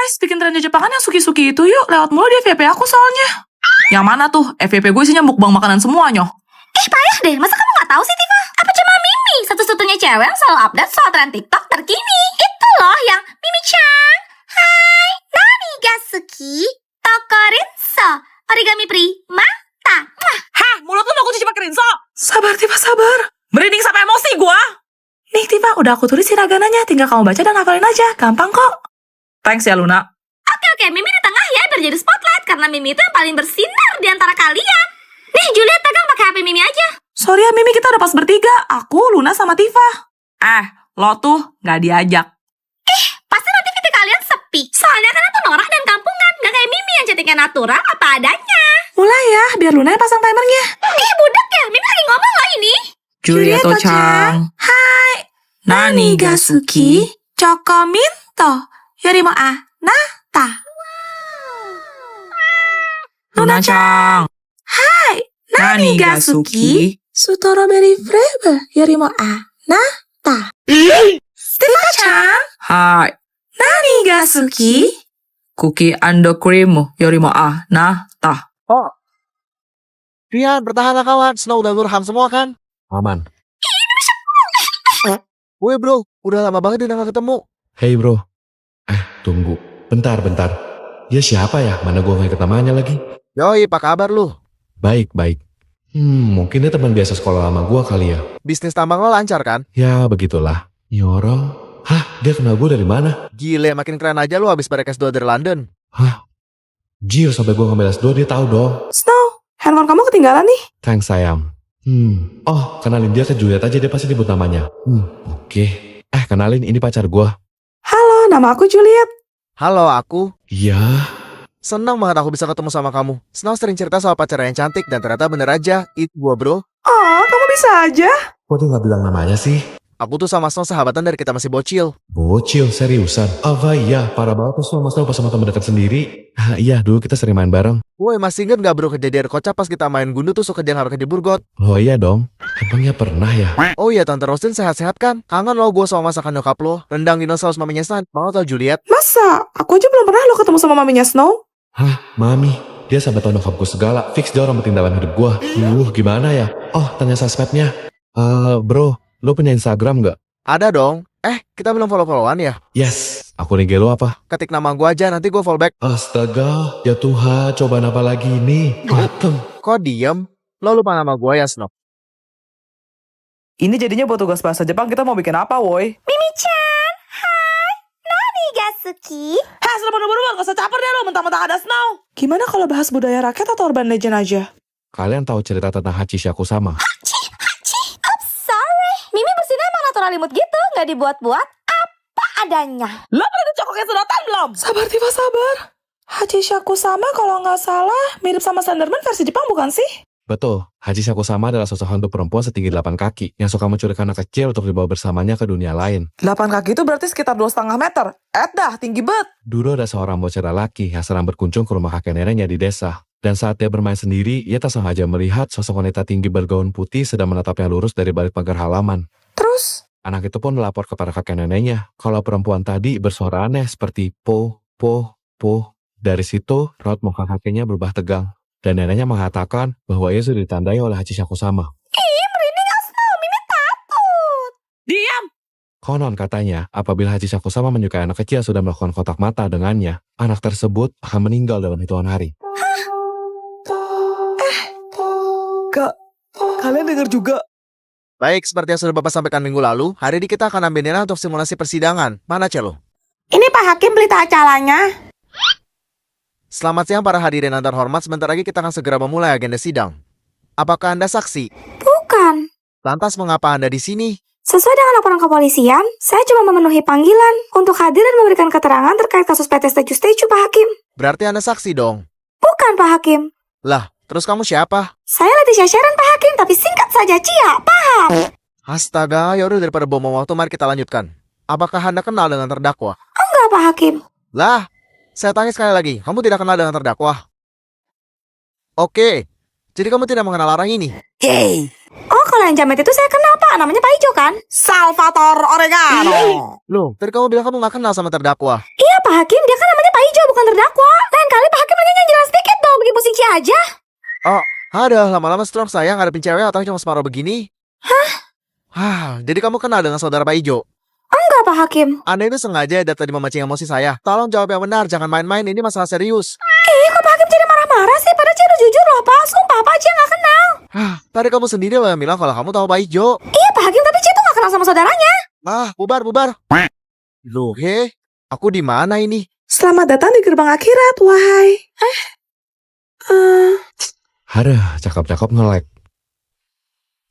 Guys, bikin trennya Jepangan yang suki-suki itu yuk. Lewat mulu di FYP aku soalnya. Yang mana tuh? FYP gue isinya mukbang makanan semuanya. Payah deh, masa kamu gak tahu sih, Tifa? Apa cuma Mimi satu-satunya cewek yang selalu update soal tren TikTok terkini? Itu loh yang Mimi-chan. Hai, nani ga suki? Tokorinso, origami primata. Hah, mulut lu mau kunci pakai rinso? Sabar, Tifa, sabar. Merinding sampai emosi gua. Nih, Tifa, udah aku tulis hiragananya. Tinggal kamu baca dan hafalin aja. Gampang kok. Thanks ya, Luna. Oke, Mimi di tengah ya, biar jadi spotlight. Karena Mimi itu yang paling bersinar di antara kalian. Nih, Juliet pegang pakai HP Mimi aja. Sorry ya, Mimi, kita udah pas bertiga. Aku, Luna, sama Tifa. Lo tuh gak diajak. Pasti nanti VT kalian sepi. Soalnya kan aku norak dan kampungan. Gak kayak Mimi yang cantiknya natural apa adanya. Mulai ya, biar Luna yang pasang timernya. Budak ya, Mimi lagi ngomong loh ini. Juliet-chan. Hai. Nani ga suki? Choco minto. Yorimo anata. Luna-chan. Hai. Nani ga suki? Strawberry flavor. Yorimo anata. Tifa-chan. Hai. Nani ga suki? Cookie and cream. Yorimo anata. Oh. Rian, bertahanlah kawan. Snow dan Nurham semua kan? Aman. Woi bro, udah lama banget dia gak ketemu. Hey bro. Tunggu. Bentar. Dia siapa ya? Mana gua gak ketemuannya lagi? Yoi, apa kabar lu? Baik. Mungkin dia teman biasa sekolah lama gua kali ya. Bisnis tambang lo lancar kan? Ya, begitulah. Nyoro. Hah, dia kenal gua dari mana? Gile, makin keren aja lu abis balik S2 dari London. Hah? Jir, sampai gua ngambil S2 dia tahu dong. Snow, handphone kamu ketinggalan nih. Thanks sayang. Oh, kenalin dia ke Juliet aja, dia pasti nyebut namanya. Oke. Kenalin, ini pacar gua. Halo, nama aku Juliet. Halo, aku. Iya. Senang banget aku bisa ketemu sama kamu. Snow sering cerita soal pacarnya yang cantik dan ternyata bener aja. Itu gua bro. Oh, kamu bisa aja. Kok dia gak bilang namanya sih? Aku tuh sama Snow sahabatan dari kita masih bocil. Bocil, seriusan? Apa iya? Parah banget tuh sama Snow pas sama temen dekat sendiri. Iya, dulu kita sering main bareng. Woi, masih inget gak bro kejadian kocak pas kita main gundu tuh suka dia gak pakai di Burgot? Oh iya dong. Emangnya pernah ya? Oh iya, Tante Rosin sehat-sehat kan? Kangen lo gue sama masakan nyokap lo. Rendang dinosaurus maminya Stan. Mau tau Juliet? Masa? Aku aja belum pernah lo ketemu sama maminya Snow. Hah, Mami? Dia sampai tau nyokap gue segala. Fix dia orang penting dalam hidup gue. Gimana ya? Oh, tanya sosmednya. Bro, lo punya Instagram gak? Ada dong. Kita belum follow-followan ya? Yes. Aku nih lo apa? Ketik nama gue aja, nanti gue follow back. Astaga, ya Tuhan, cobaan apa lagi ini? Matem. Kok diem? Lo lupa nama gue ya, Snow? Ini jadinya buat tugas bahasa Jepang kita mau bikin apa, woi? Mimi-chan, hai, nani ga suki? Hah, sudah buru-buru, gak usah caper deh lo, mentang-mentang ada Snow. Gimana kalau bahas budaya rakyat atau urban legend aja? Kalian tahu cerita tentang Hachishaku sama? Sorry, Mimi bersinar emang natural imut gitu, gak dibuat-buat. Apa adanya. Lo pernah dicokoknya sedotan belum? Sabar, Tifa, sabar. Hachishaku sama kalau nggak salah mirip sama Slenderman versi Jepang bukan sih? Betul, Hachishaku sama adalah sosok hantu perempuan setinggi 8 kaki yang suka menculik anak kecil untuk dibawa bersamanya ke dunia lain. 8 kaki itu berarti sekitar 2,5 meter. Dah, tinggi bet. Dulu ada seorang bocah lelaki yang sedang berkunjung ke rumah kakek neneknya di desa. Dan saat dia bermain sendiri, ia tak sengaja melihat sosok wanita tinggi bergaun putih sedang menatapnya lurus dari balik pagar halaman. Terus? Anak itu pun melapor kepada kakek neneknya kalau perempuan tadi bersuara aneh seperti po. Dari situ, raut muka kakeknya berubah tegang. Dan neneknya mengatakan bahwa ia sudah ditandai oleh Hachishaku sama. Merinding Snow, Mimi takut. Diam! Konon katanya, apabila Hachishaku sama menyukai anak kecil sudah melakukan kontak mata dengannya, anak tersebut akan meninggal dalam hitungan hari. Kak, kalian dengar juga? Baik, seperti yang sudah Bapak sampaikan minggu lalu, hari ini kita akan ambil nilai untuk simulasi persidangan. Mana Celo? Ini Pak Hakim berita acaranya. Selamat siang para hadirin yang terhormat, sebentar lagi kita akan segera memulai agenda sidang. Apakah Anda saksi? Bukan. Lantas mengapa Anda di sini? Sesuai dengan laporan kepolisian, saya cuma memenuhi panggilan untuk hadir dan memberikan keterangan terkait kasus PT Stecu Pak Hakim. Berarti Anda saksi dong? Bukan Pak Hakim. Lah, terus kamu siapa? Saya Leticia Sharon Pak Hakim, tapi singkat saja Cia, paham? Astaga, yaudah daripada bom waktu, mari kita lanjutkan. Apakah Anda kenal dengan terdakwa? Enggak Pak Hakim. Lah, saya tanya sekali lagi, kamu tidak kenal dengan terdakwa? Oke, jadi kamu tidak mengenal orang ini? Oh kalau yang jamet itu saya kenal, Pak. Namanya Pak Ijo kan? Salvatore Oregano. Loh, tadi kamu bilang kamu gak kenal sama terdakwa. Iya, Pak Hakim. Dia kan namanya Pak Ijo, bukan terdakwa. Lain kali Pak Hakim nanya yang jelas dikit dong. Bikin pusing Ci aja. Oh, ada lama-lama strong saya ngadepin cewek atau cuma separuh begini. Jadi kamu kenal dengan saudara Pak Ijo? Enggak, Pak Hakim. Anda itu sengaja dan tadi memancing emosi saya. Tolong jawab yang benar, jangan main-main, ini masalah serius. Kok Pak Hakim jadi marah-marah sih? Padahal Ci udah jujur loh, Pak. Sumpah, Pak Ci nggak kenal. Tadi kamu sendiri loh yang bilang kalau kamu tahu Pak Ijo. Iya, Pak Hakim. Tapi Ci tuh nggak kenal sama saudaranya. Bubar. Loh, aku di mana ini? Selamat datang di gerbang akhirat, wahai. Ada, cakep-cakep nge-lag.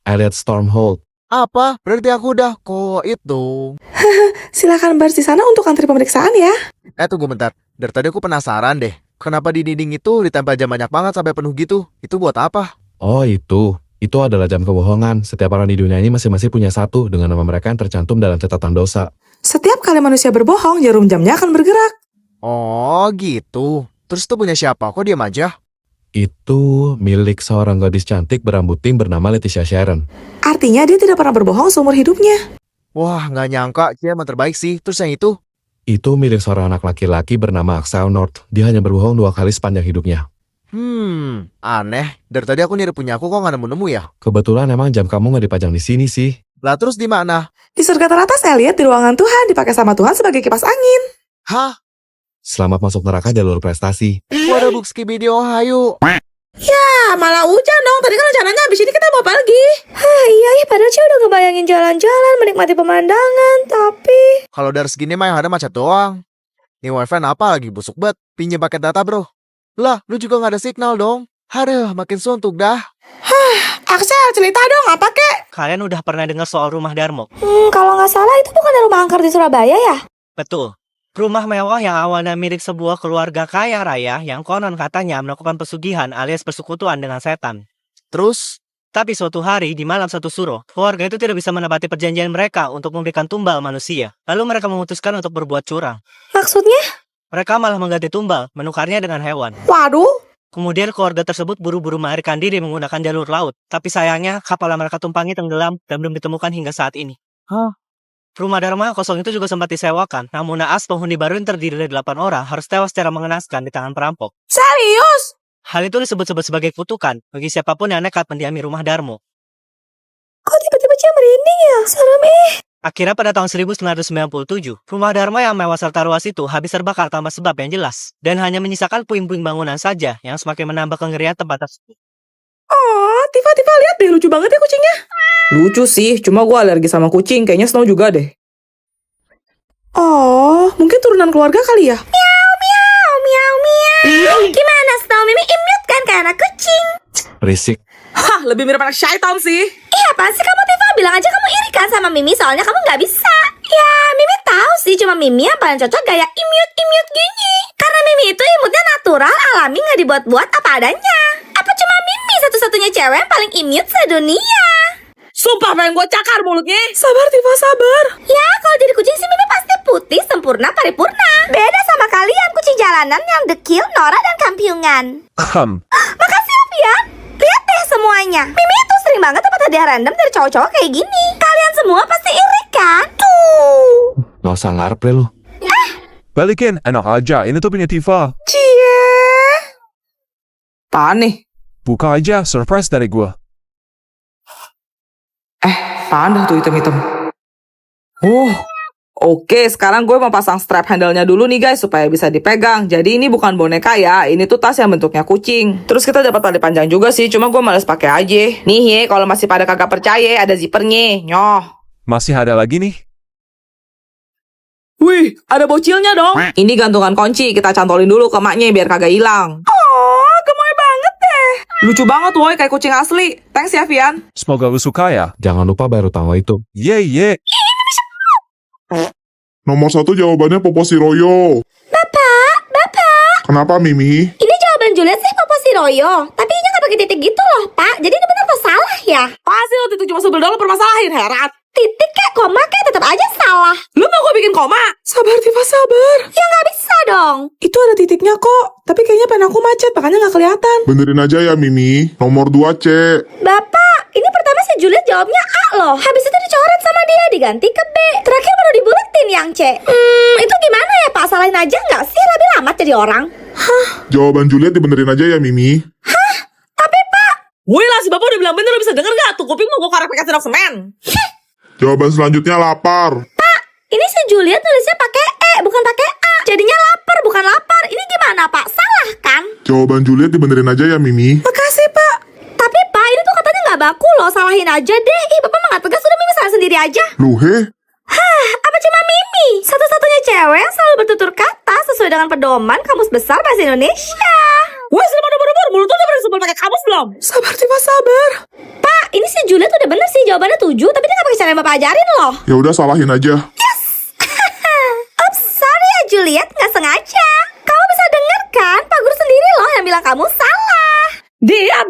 Elliot Stormhold. Apa? Berarti aku udah koit dong. Silakan baris di sana untuk antri pemeriksaan ya. Tunggu bentar. Dari tadi aku penasaran deh. Kenapa di dinding itu ditempel jam banyak banget sampai penuh gitu? Itu buat apa? Oh itu. Itu adalah jam kebohongan. Setiap orang di dunia ini masing-masing punya satu dengan nama mereka yang tercantum dalam catatan dosa. Setiap kali manusia berbohong, jarum jamnya akan bergerak. Oh gitu. Terus itu punya siapa? Kok diam aja? Itu milik seorang gadis cantik berambut tim bernama Leticia Sharon. Artinya dia tidak pernah berbohong seumur hidupnya. Wah, nggak nyangka. Dia emang terbaik sih. Terus yang itu? Itu milik seorang anak laki-laki bernama Axel North. Dia hanya berbohong 2 kali sepanjang hidupnya. Aneh. Dari tadi aku niru punya aku kok nggak nemu-nemu ya? Kebetulan emang jam kamu nggak dipajang di sini sih. Lah terus di mana? Di surga teratas, saya lihat di ruangan Tuhan dipakai sama Tuhan sebagai kipas angin. Hah? Selamat masuk neraka jalur prestasi. Waduh, Bukski video hayu. Malah hujan dong. Tadi kan rencananya habis ini kita mau pergi. Iya, padahal Ci udah ngebayangin jalan-jalan, menikmati pemandangan, tapi... Kalau dari segini mah yang ada macet doang. Nih wifi apa lagi busuk banget. Pinjam paket data bro. Lah, lu juga nggak ada signal dong. Aduh, makin suntuk dah. Axel, cerita dong, apa kek? Kalian udah pernah dengar soal rumah Darmo? Kalau nggak salah itu bukan rumah angker di Surabaya ya? Betul. Rumah mewah yang awalnya milik sebuah keluarga kaya raya yang konon katanya melakukan pesugihan alias persekutuan dengan setan. Terus? Tapi suatu hari di malam satu suro, keluarga itu tidak bisa menepati perjanjian mereka untuk memberikan tumbal manusia. Lalu mereka memutuskan untuk berbuat curang. Maksudnya? Mereka malah mengganti tumbal, menukarnya dengan hewan. Waduh. Kemudian keluarga tersebut buru-buru melarikan diri menggunakan jalur laut. Tapi sayangnya kapal yang mereka tumpangi tenggelam dan belum ditemukan hingga saat ini. Rumah Dharma kosong itu juga sempat disewakan, namun naas penghuni baru yang terdiri dari 8 orang harus tewas secara mengenaskan di tangan perampok. Serius? Hal itu disebut-sebut sebagai kutukan bagi siapapun yang nekat mendiami rumah Darmo. Kok tiba-tiba Ci merinding ya? Serem Akhirnya pada tahun 1997, rumah Dharma yang mewah serta luas itu habis terbakar tanpa sebab yang jelas, dan hanya menyisakan puing-puing bangunan saja yang semakin menambah kengerian tempat tersebut. Oh, Tifa lihat deh, lucu banget ya kucingnya. Lucu sih, cuma gue alergi sama kucing, kayaknya Snow juga deh. Oh, mungkin turunan keluarga kali ya? Miau. Gimana Snow? Mimi imut kan kayak anak kucing? Risik. Hah, lebih mirip anak syaitan sih. Apaan sih kamu Tifa? Bilang aja kamu iri kan sama Mimi soalnya kamu nggak bisa. Ya, Mimi tahu sih cuma Mimi yang paling cocok gaya imut gini. Karena Mimi itu imutnya natural, alami, nggak dibuat-buat apa adanya. Apa cuma Mimi satu-satunya cewek yang paling imut sedunia? Sumpah pengen gue cakar mulutnya. Sabar Tifa, sabar. Ya, kalau jadi kucing sih Mimi pasti putih, sempurna, paripurna. Beda sama kalian kucing jalanan yang dekil, norak, dan kampiungan. Makasih Alfian. Lihat deh semuanya. Mimi itu sering banget dapat hadiah random dari cowok-cowok kayak gini. Kalian semua pasti iri kan? Tuh. Nggak usah ngarep deh lu. Balikin, enak aja. Ini tuh punya Tifa. Cie. Apaan nih? Buka aja, surprise dari gua. Apaan dah tuh hitam-hitam? Oke, sekarang gue mau pasang strap handle-nya dulu nih guys, supaya bisa dipegang. Jadi ini bukan boneka ya, ini tuh tas yang bentuknya kucing. Terus kita dapat tali panjang juga sih, cuma gue males pakai aja. Nih ye, kalau masih pada kagak percaya, ada zippernya. Nyoh. Masih ada lagi nih. Wih, ada bocilnya dong. Ini gantungan kunci, kita cantolin dulu ke maknya biar kagak hilang. Oh, gemoy banget deh. Lucu banget woy, kayak kucing asli. Thanks ya, Vian. Semoga lu suka ya. Jangan lupa bayar utang lo itu. Ye. Nomor 1 jawabannya Popo Siroyo. Bapak. Kenapa Mimi? Ini jawaban Juliet sih Popo Siroyo. Tapi ini nggak pakai titik gitu loh, Pak. Jadi ini benar atau salah ya? Pasti lo itu cuma sebel doang lo permasalahin, heran. Titik kayak koma kayak tetap aja salah. Lu mau gue bikin koma? Sabar Tifa, sabar. Ya nggak bisa dong. Itu ada titiknya kok, tapi kayaknya pen aku macet, makanya nggak kelihatan. Benerin aja ya Mimi. Nomor 2 C. Bapak, ini pertama si Juliet jawabnya A loh. Habis itu dicoret sama dia, diganti ke B. Terakhir baru dibuletin yang C. Itu gimana ya Pak? Salahin aja nggak sih? Lebih amat jadi orang. Jawaban Juliet dibenerin aja ya, Mimi. Tapi Pak, Wih lah, si bapak udah bilang bener, lo bisa denger gak? Tuh kuping mau gue korek pakai sendok semen. Jawaban selanjutnya lapar. ini si Juliet nulisnya pakai E, bukan pakai A. Jadinya lapar, bukan lapar. Ini gimana Pak? Salah kan? Jawaban Juliet dibenerin aja ya, Mimi. Makasih, Pak. Tapi Pak, ini tuh katanya nggak baku loh. Salahin aja deh. Ih, Bapak mah nggak tegas. Udah Mimi salah sendiri aja. Loh, Apa cuma Mimi? Satu-satunya cewek yang selalu bertutur kata sesuai dengan pedoman Kamus Besar Bahasa Indonesia. Wah, selama nomor-nomor, mulut tuh udah pernah disebut pakai kamus belum? Sabar, Tifa, sabar. Pak, ini si Juliet udah bener sih. Jawabannya 7, tapi dia nggak pakai cara yang Bapak ajarin loh. ya udah salahin aja. Oops, sorry ya Juliet, nggak sengaja. Kamu bisa denger kan? Pak Guru sendiri loh yang bilang kamu salah. Diam!